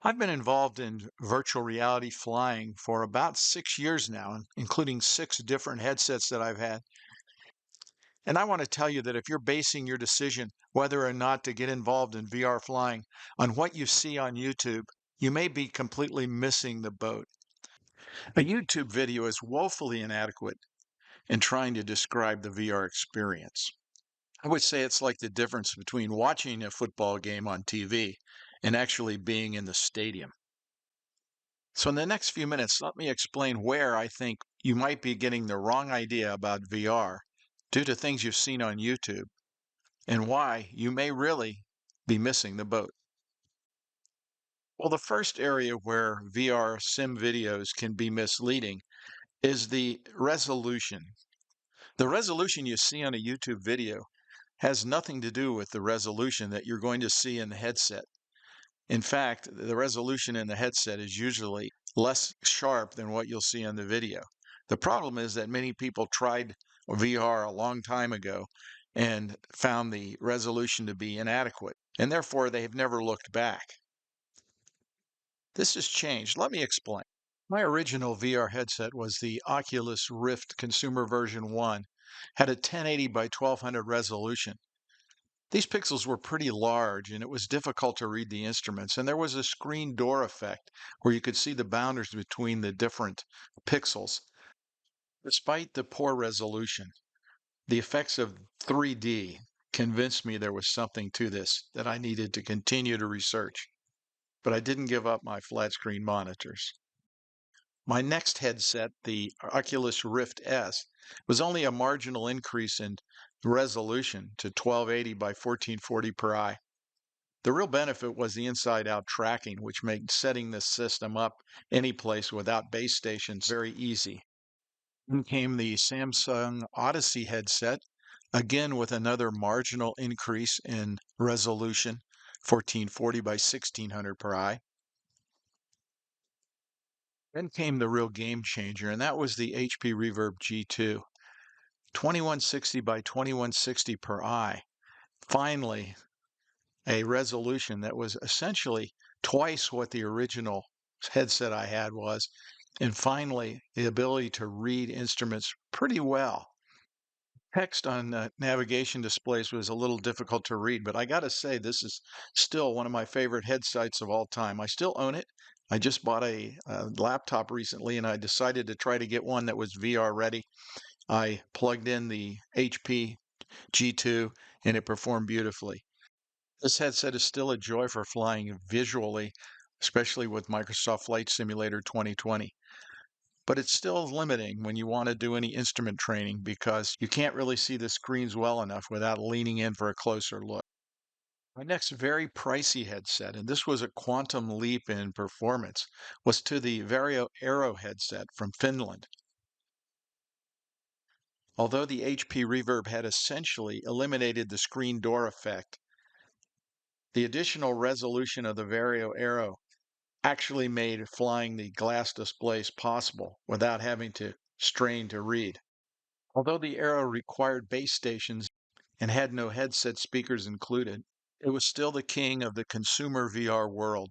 I've been involved in virtual reality flying for about 6 years now, including six different headsets that I've had. And I want to tell you that if you're basing your decision whether or not to get involved in VR flying on what you see on YouTube, you may be completely missing the boat. A YouTube video is woefully inadequate in trying to describe the VR experience. I would say it's like the difference between watching a football game on TV and actually being in the stadium. So, in the next few minutes, let me explain where I think you might be getting the wrong idea about VR due to things you've seen on YouTube and why you may really be missing the boat. Well, the first area where VR sim videos can be misleading is the resolution. The resolution you see on a YouTube video has nothing to do with the resolution that you're going to see in the headset. In fact, the resolution in the headset is usually less sharp than what you'll see on the video. The problem is that many people tried VR a long time ago and found the resolution to be inadequate, and therefore they have never looked back. This has changed. Let me explain. My original VR headset was the Oculus Rift Consumer Version 1, had a 1080 by 1200 resolution. These pixels were pretty large and it was difficult to read the instruments. And there was a screen door effect where you could see the boundaries between the different pixels. Despite the poor resolution, the effects of 3D convinced me there was something to this that I needed to continue to research. But I didn't give up my flat screen monitors. My next headset, the Oculus Rift S, was only a marginal increase in resolution to 1280 by 1440 per eye. The real benefit was the inside-out tracking, which made setting this system up any place without base stations very easy. Then came the Samsung Odyssey headset, again with another marginal increase in resolution, 1440 by 1600 per eye. Then came the real game changer, and that was the HP Reverb G2, 2160 by 2160 per eye. Finally, a resolution that was essentially twice what the original headset I had was, and finally, the ability to read instruments pretty well. Text on navigation displays was a little difficult to read, but I got to say, this is still one of my favorite headsets of all time. I still own it. I just bought a laptop recently, and I decided to try to get one that was VR ready. I plugged in the HP G2, and it performed beautifully. This headset is still a joy for flying visually, especially with Microsoft Flight Simulator 2020. But it's still limiting when you want to do any instrument training because you can't really see the screens well enough without leaning in for a closer look. My next very pricey headset, and this was a quantum leap in performance, was to the Vario Aero headset from Finland. Although the HP Reverb had essentially eliminated the screen door effect, the additional resolution of the Vario Aero actually made flying the glass displays possible without having to strain to read. Although the Aero required base stations and had no headset speakers included, it was still the king of the consumer VR world.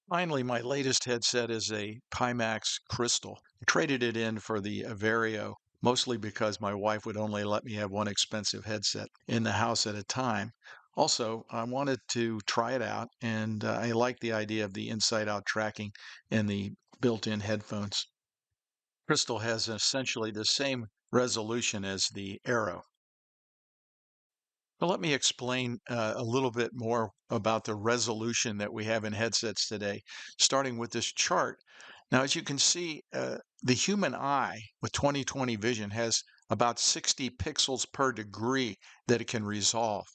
Finally, my latest headset is a Pimax Crystal. I traded it in for the Vario, mostly because my wife would only let me have one expensive headset in the house at a time. Also, I wanted to try it out, and I like the idea of the inside-out tracking and the built-in headphones. Crystal has essentially the same resolution as the Aero. Well, let me explain a little bit more about the resolution that we have in headsets today, starting with this chart. Now, as you can see, the human eye with 20/20 vision has about 60 pixels per degree that it can resolve.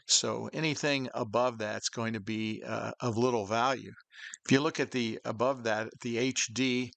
So anything above that's going to be of little value. If you look at the above that, the HD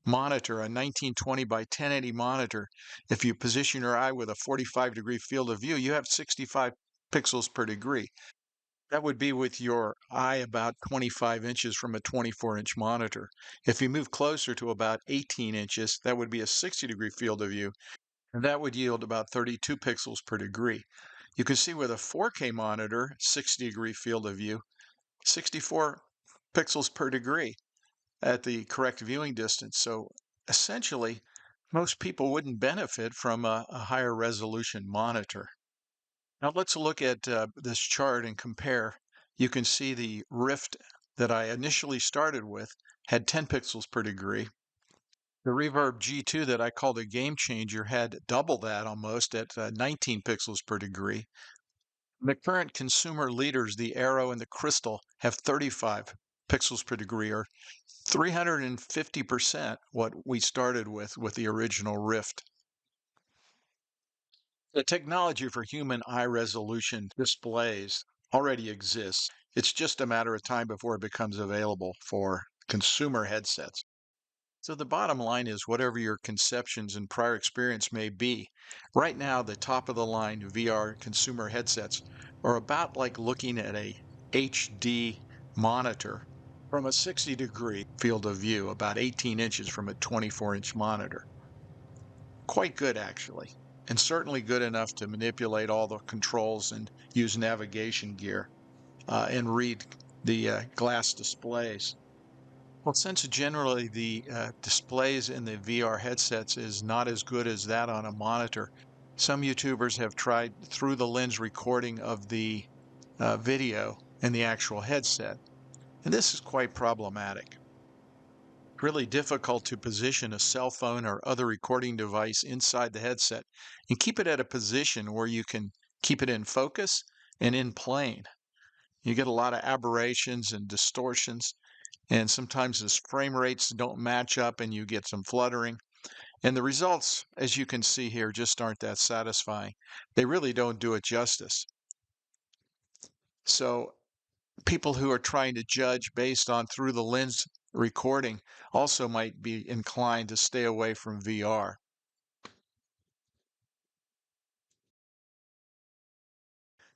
monitor, a 1920 by 1080 monitor, if you position your eye with a 45-degree field of view, you have 65 pixels per degree. That would be with your eye about 25 inches from a 24-inch monitor. If you move closer to about 18 inches, that would be a 60-degree field of view, and that would yield about 32 pixels per degree. You can see with a 4K monitor, 60-degree field of view, 64 pixels per degree at the correct viewing distance. So essentially, most people wouldn't benefit from a higher resolution monitor. Now let's look at this chart and compare. You can see the Rift that I initially started with had 10 pixels per degree. The Reverb G2 that I called a game changer had double that almost at 19 pixels per degree. The current consumer leaders, the Arrow and the Crystal, have 35 pixels per degree, or 350% what we started with the original Rift. The technology for human eye resolution displays already exists. It's just a matter of time before it becomes available for consumer headsets. So the bottom line is whatever your conceptions and prior experience may be, right now the top of the line VR consumer headsets are about like looking at a HD monitor from a 60-degree field of view, about 18 inches from a 24-inch monitor. Quite good, actually, and certainly good enough to manipulate all the controls and use navigation gear and read the glass displays. Well, since generally the displays in the VR headsets is not as good as that on a monitor, some YouTubers have tried through the lens recording of the video in the actual headset, and this is quite problematic. Really difficult to position a cell phone or other recording device inside the headset and keep it at a position where you can keep it in focus and in plane. You get a lot of aberrations and distortions, and sometimes the frame rates don't match up and you get some fluttering. And the results, as you can see here, just aren't that satisfying. They really don't do it justice. So people who are trying to judge based on through the lens recording also might be inclined to stay away from VR.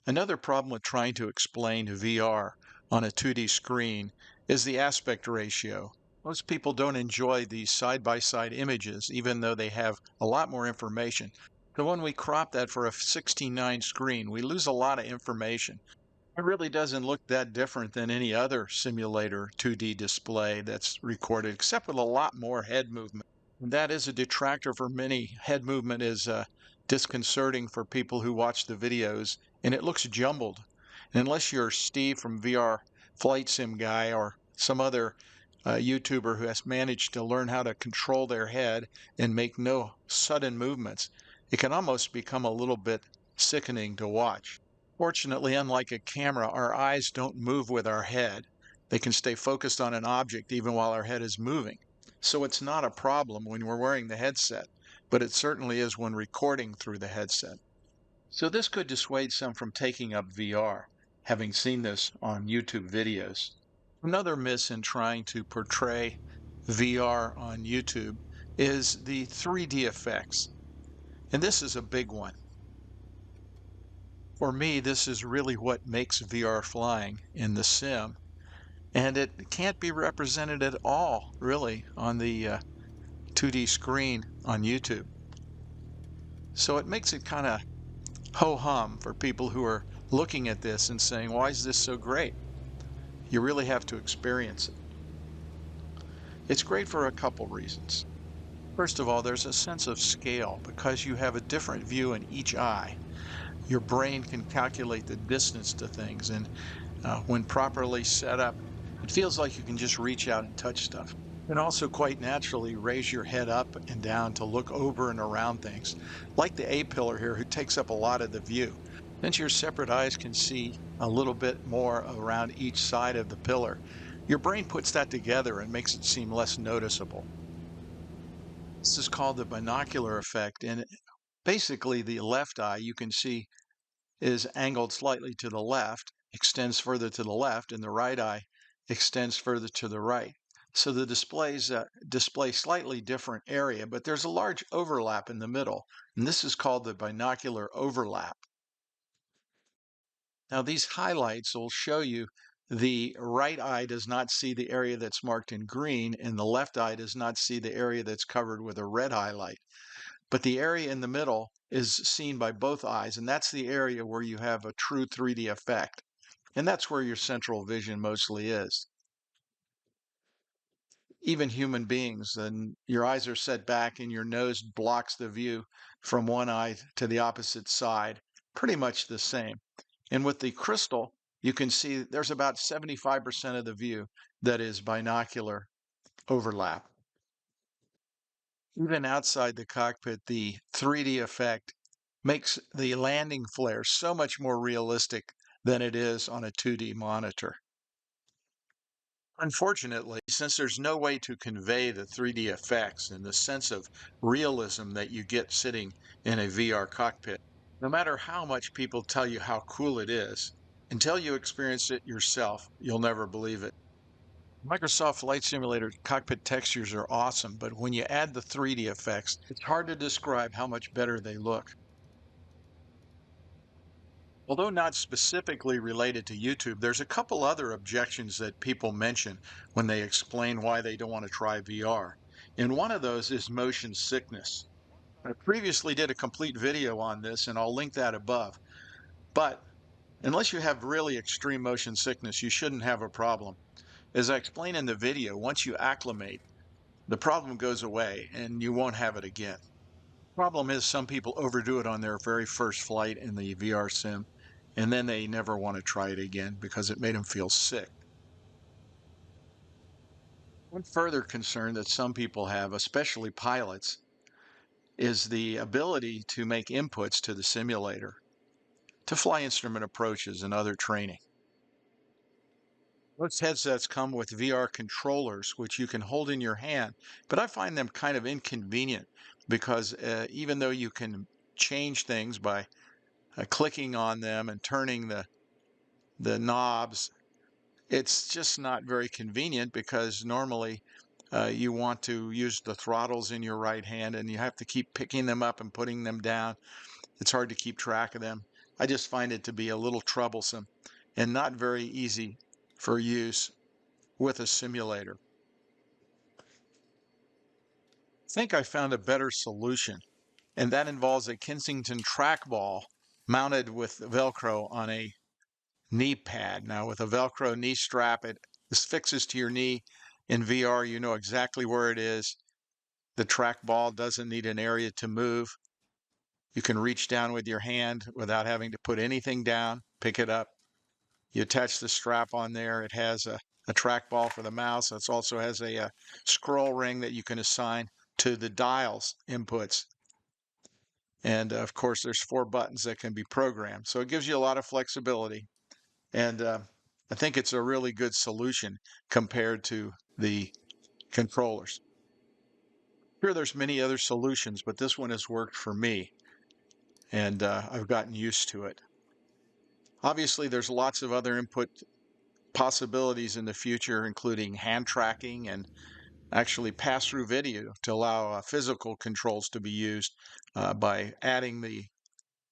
Another problem with trying to explain VR on a 2D screen is the aspect ratio. Most people don't enjoy these side-by-side images, even though they have a lot more information. So when we crop that for a 16:9 screen, we lose a lot of information. It really doesn't look that different than any other simulator 2D display that's recorded, except with a lot more head movement. And that is a detractor for many. Head movement is disconcerting for people who watch the videos, and it looks jumbled. And unless you're Steve from VR Flight Sim Guy or some other YouTuber who has managed to learn how to control their head and make no sudden movements, it can almost become a little bit sickening to watch. Fortunately, unlike a camera, our eyes don't move with our head. They can stay focused on an object even while our head is moving. So it's not a problem when we're wearing the headset, but it certainly is when recording through the headset. So this could dissuade some from taking up VR, having seen this on YouTube videos. Another miss in trying to portray VR on YouTube is the 3D effects. And this is a big one. For me, this is really what makes VR flying in the sim. And it can't be represented at all, really, on the 2D screen on YouTube. So it makes it kind of ho-hum for people who are looking at this and saying, why is this so great? You really have to experience it. It's great for a couple reasons. First of all, there's a sense of scale because you have a different view in each eye. Your brain can calculate the distance to things, and when properly set up, it feels like you can just reach out and touch stuff. And also quite naturally raise your head up and down to look over and around things, like the A-pillar here who takes up a lot of the view. Since your separate eyes can see a little bit more around each side of the pillar, your brain puts that together and makes it seem less noticeable. This is called the binocular effect, and basically the left eye you can see is angled slightly to the left, extends further to the left, and the right eye extends further to the right. So the displays display slightly different area, but there's a large overlap in the middle, and this is called the binocular overlap. Now these highlights will show you the right eye does not see the area that's marked in green, and the left eye does not see the area that's covered with a red highlight. But the area in the middle is seen by both eyes, and that's the area where you have a true 3D effect. And that's where your central vision mostly is. even human beings, and your eyes are set back and your nose blocks the view from one eye to the opposite side, pretty much the same. And with the crystal, you can see there's about 75% of the view that is binocular overlap. Even outside the cockpit, the 3D effect makes the landing flare so much more realistic than it is on a 2D monitor. Unfortunately, since there's no way to convey the 3D effects and the sense of realism that you get sitting in a VR cockpit, no matter how much people tell you how cool it is, until you experience it yourself, you'll never believe it. Microsoft Flight Simulator cockpit textures are awesome, but when you add the 3D effects, it's hard to describe how much better they look. Although not specifically related to YouTube, there's a couple other objections that people mention when they explain why they don't want to try VR. And one of those is motion sickness. I previously did a complete video on this, and I'll link that above. But unless you have really extreme motion sickness, you shouldn't have a problem. As I explained in the video, once you acclimate, the problem goes away and you won't have it again. Problem is some people overdo it on their very first flight in the VR sim, and then they never want to try it again because it made them feel sick. One further concern that some people have, especially pilots, is the ability to make inputs to the simulator to fly instrument approaches and other training. Most headsets come with VR controllers, which you can hold in your hand, but I find them kind of inconvenient because even though you can change things by clicking on them and turning the knobs, it's just not very convenient because normally you want to use the throttles in your right hand and you have to keep picking them up and putting them down. It's hard to keep track of them. I just find it to be a little troublesome and not very easy for use with a simulator. I think I found a better solution, and that involves a Kensington trackball mounted with Velcro on a knee pad. Now, with a Velcro knee strap, this fixes to your knee. In VR, you know exactly where it is. The trackball doesn't need an area to move. You can reach down with your hand without having to put anything down, pick it up. You attach the strap on there. It has a trackball for the mouse. It also has a scroll ring that you can assign to the dials inputs. And of course, there's 4 buttons that can be programmed. So it gives you a lot of flexibility. And I think it's a really good solution compared to the controllers. Sure, there's many other solutions, but this one has worked for me, and I've gotten used to it. Obviously, there's lots of other input possibilities in the future, including hand tracking and actually pass-through video to allow physical controls to be used by adding the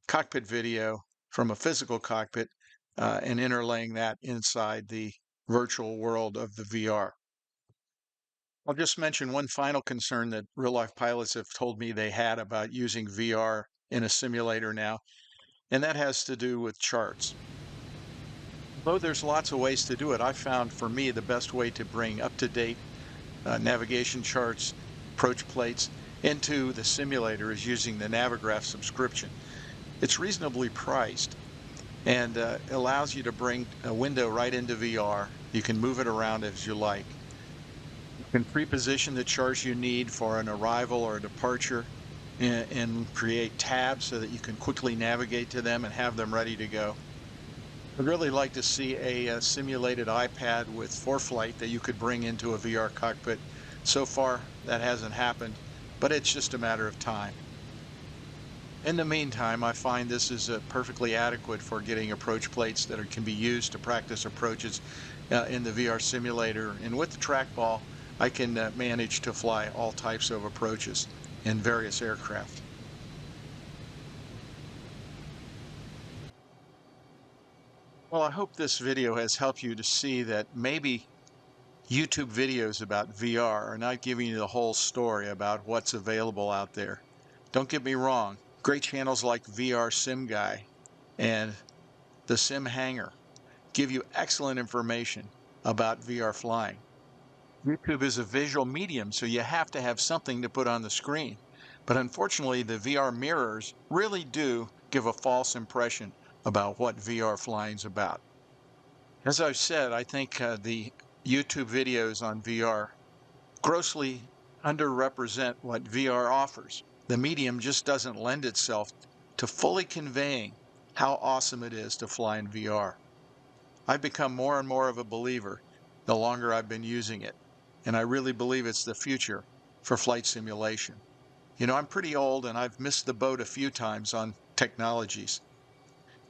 cockpit video from a physical cockpit and interlaying that inside the virtual world of the VR. I'll just mention one final concern that real-life pilots have told me they had about using VR in a simulator now, and that has to do with charts. Though there's lots of ways to do it, I found for me the best way to bring up-to-date navigation charts, approach plates into the simulator is using the Navigraph subscription. It's reasonably priced and allows you to bring a window right into VR. You can move it around as you like. You can pre-position the charts you need for an arrival or a departure and create tabs so that you can quickly navigate to them and have them ready to go. I'd really like to see a simulated iPad with ForeFlight that you could bring into a VR cockpit. So far, that hasn't happened, but it's just a matter of time. In the meantime, I find this is perfectly adequate for getting approach plates that can be used to practice approaches in the VR simulator. And with the trackball, I can manage to fly all types of approaches in various aircraft. Well, I hope this video has helped you to see that maybe YouTube videos about VR are not giving you the whole story about what's available out there. Don't get me wrong, great channels like VR Sim Guy and the Sim Hanger give you excellent information about VR flying. YouTube is a visual medium, so you have to have something to put on the screen. But unfortunately, the VR mirrors really do give a false impression about what VR flying's about. As I've said, I think the YouTube videos on VR grossly underrepresent what VR offers. The medium just doesn't lend itself to fully conveying how awesome it is to fly in VR. I've become more and more of a believer the longer I've been using it, and I really believe it's the future for flight simulation. I'm pretty old and I've missed the boat a few times on technologies.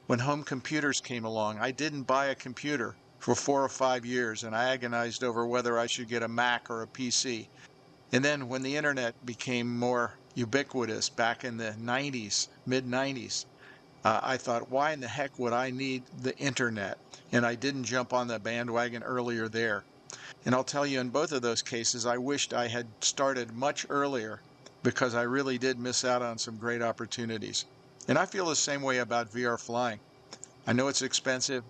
When home computers came along, I didn't buy a computer for 4 or 5 years and I agonized over whether I should get a Mac or a PC. And then when the internet became more ubiquitous back in the 90s, mid 90s, I thought, why in the heck would I need the internet? And I didn't jump on the bandwagon earlier there. And I'll tell you, in both of those cases, I wished I had started much earlier because I really did miss out on some great opportunities. And I feel the same way about VR flying. I know it's expensive,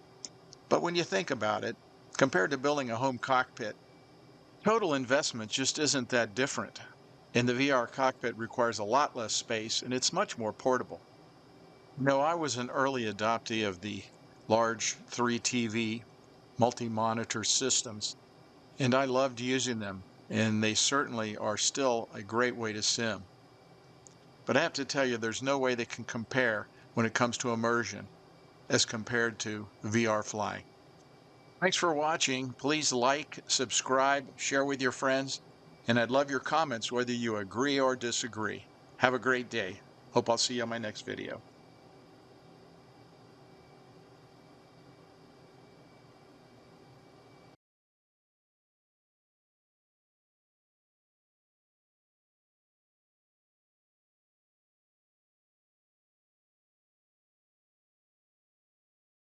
but when you think about it, compared to building a home cockpit, total investment just isn't that different. And the VR cockpit requires a lot less space and it's much more portable. No, I was an early adoptee of the large 3 TV multi-monitor systems, and I loved using them, and they certainly are still a great way to sim. But I have to tell you, there's no way they can compare when it comes to immersion as compared to VR flying. Thanks for watching. Please like, subscribe, share with your friends, and I'd love your comments whether you agree or disagree. Have a great day. Hope I'll see you on my next video.